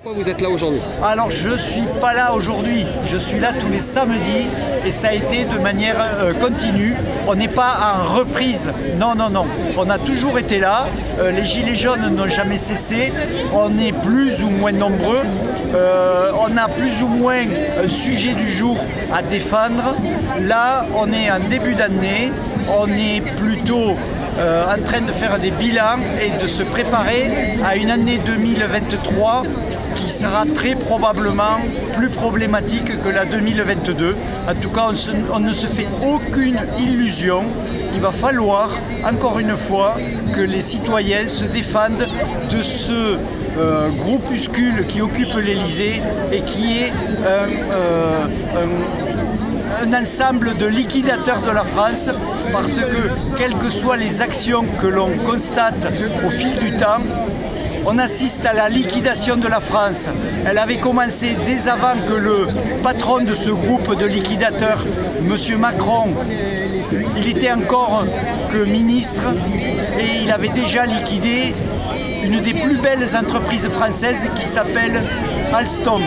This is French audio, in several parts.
Pourquoi vous êtes là aujourd'hui? Alors je ne suis pas là aujourd'hui, je suis là tous les samedis et ça a été de manière continue. On n'est pas en reprise, non, on a toujours été là, les gilets jaunes n'ont jamais cessé, on est plus ou moins nombreux, on a plus ou moins un sujet du jour à défendre. Là on est en début d'année, on est plutôt en train de faire des bilans et de se préparer à une année 2023 qui sera très probablement plus problématique que la 2022. En tout cas, on ne se fait aucune illusion. Il va falloir, encore une fois, que les citoyens se défendent de ce groupuscule qui occupe l'Élysée et qui est un ensemble de liquidateurs de la France, parce que, quelles que soient les actions que l'on constate au fil du temps, on assiste à la liquidation de la France. Elle avait commencé dès avant que le patron de ce groupe de liquidateurs, M. Macron, il était encore que ministre et il avait déjà liquidé une des plus belles entreprises françaises qui s'appelle Alstom.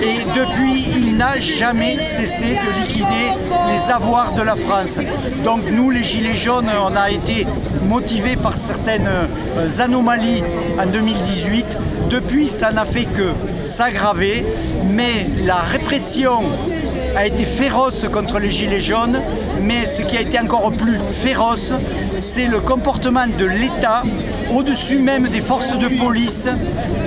Et depuis, il n'a jamais cessé de liquider les avoirs de la France. Donc nous, les Gilets jaunes, on a été motivés par certaines anomalies en 2018. Depuis, ça n'a fait que s'aggraver, mais la répression a été féroce contre les Gilets jaunes, mais ce qui a été encore plus féroce, c'est le comportement de l'État au-dessus même des forces de police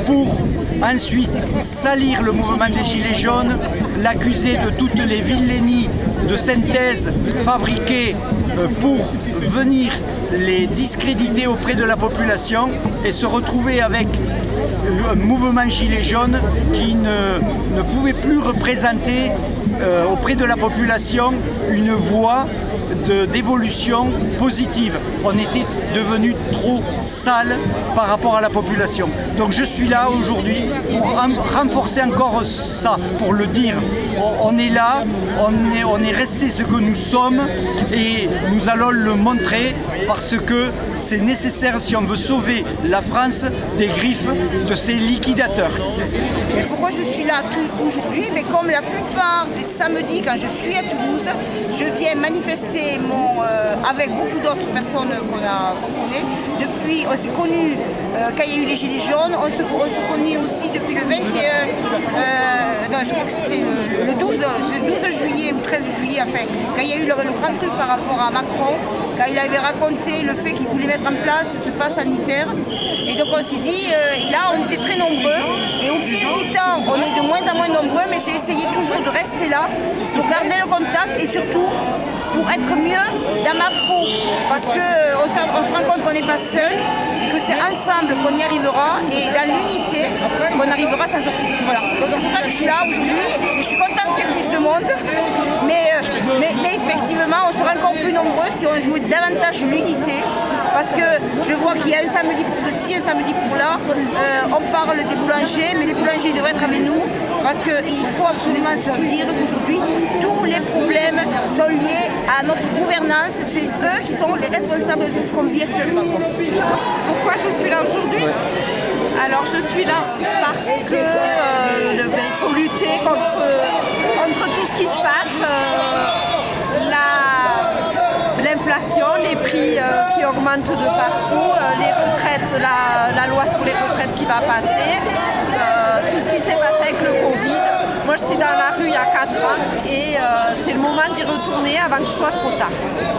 pour ensuite salir le mouvement des Gilets jaunes, l'accuser de toutes les vilainies de synthèse fabriquées pour venir les discréditer auprès de la population et se retrouver avec un mouvement Gilets jaunes qui ne pouvait plus représenter auprès de la population une voie d'évolution positive. On était devenu trop sale par rapport à la population. Donc je suis là aujourd'hui pour renforcer encore ça, pour le dire. On est là, on est resté ce que nous sommes et nous allons le montrer parce que c'est nécessaire si on veut sauver la France des griffes de ces liquidateurs. Pourquoi je suis là aujourd'hui? Mais comme la plupart des samedis quand je suis à Toulouse, je viens manifester avec beaucoup d'autres personnes qu'on connaît. Depuis, on s'est connus quand il y a eu les Gilets jaunes, on se connut aussi depuis le 21, non, je crois que c'était le 12 juillet ou 13 juillet, enfin, quand il y a eu le grand truc par rapport à Macron, quand il avait raconté le fait qu'il voulait mettre en place ce pass sanitaire. Et donc on s'est dit, là on était très nombreux, et au fil du temps, on est de moins en moins nombreux, mais j'ai essayé toujours de rester là, pour garder le contact et surtout pour être mieux dans ma peau. Parce qu'on se rend compte qu'on n'est pas seul et que c'est ensemble qu'on y arrivera et dans l'unité qu'on arrivera à s'en sortir. Voilà. Donc c'est pour ça que je suis là aujourd'hui et je suis contente qu'il y ait plus de monde. Mais effectivement, on sera encore plus nombreux si on jouait davantage l'unité. Parce que je vois qu'il y a un samedi pour ceci, un samedi pour là. On parle des boulangers, mais les boulangers devraient être avec nous. Parce qu'il faut absolument se dire qu'aujourd'hui, tous les problèmes sont liés à notre gouvernance. C'est eux qui sont les responsables de ce qu'on vit actuellement. Pourquoi je suis là aujourd'hui? Alors je suis là parce que il faut lutter contre tout ce qui se passe. L'inflation, les prix qui augmentent de partout, les retraites, la loi sur les retraites qui va passer, tout ce qui s'est passé avec le Covid. Moi j'étais dans la rue il y a 4 ans et c'est le moment d'y retourner avant qu'il soit trop tard.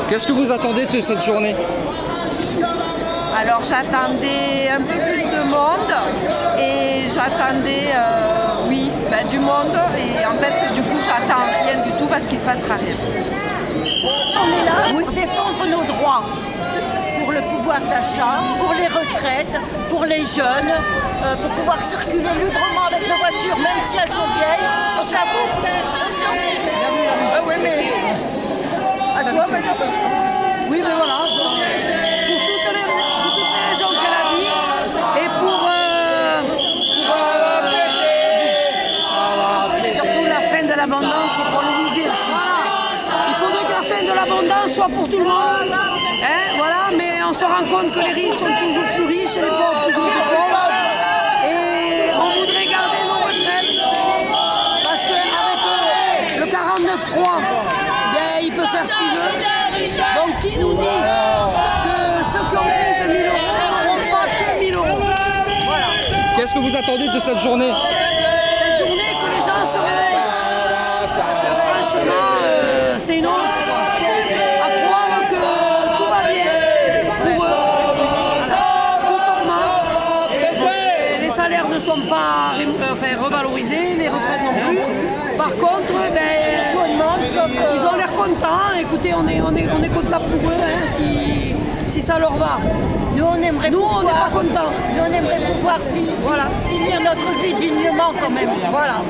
Qu'est-ce que vous attendez de cette journée? Alors j'attendais un peu plus de monde et j'attendais du monde et en fait du coup j'attends rien du tout parce qu'il ne se passera rien. On est là pour défendre nos droits, pour le pouvoir d'achat, pour les retraites, pour les jeunes, pour pouvoir circuler librement avec nos voitures, même si elles sont vieilles. On s'avoue. Ah oui, mais... À toi, madame? Oui, mais voilà. Pour toutes les raisons qu'elle a dit et surtout la fin de l'abondance pour le vivre. Il faudrait que la fin de l'abondance soit pour tout le monde, voilà, mais on se rend compte que les riches sont toujours plus riches et les pauvres toujours plus pauvres. Et on voudrait garder Qu'est-ce que vous attendez de cette journée? Cette journée, que les gens se réveillent. Parce que franchement, c'est une honte, quoi. À croire que tout va bien pour eux. Tout augmente. Les salaires ne sont pas revalorisés, les retraites non plus. Par contre, ils ont l'air contents. Écoutez, on est contents pour eux, hein, si ça leur va. Nous, on aimerait Nous, on n'est pas contents. Nous, on aimerait pouvoir finir notre vie dignement quand même. Voilà.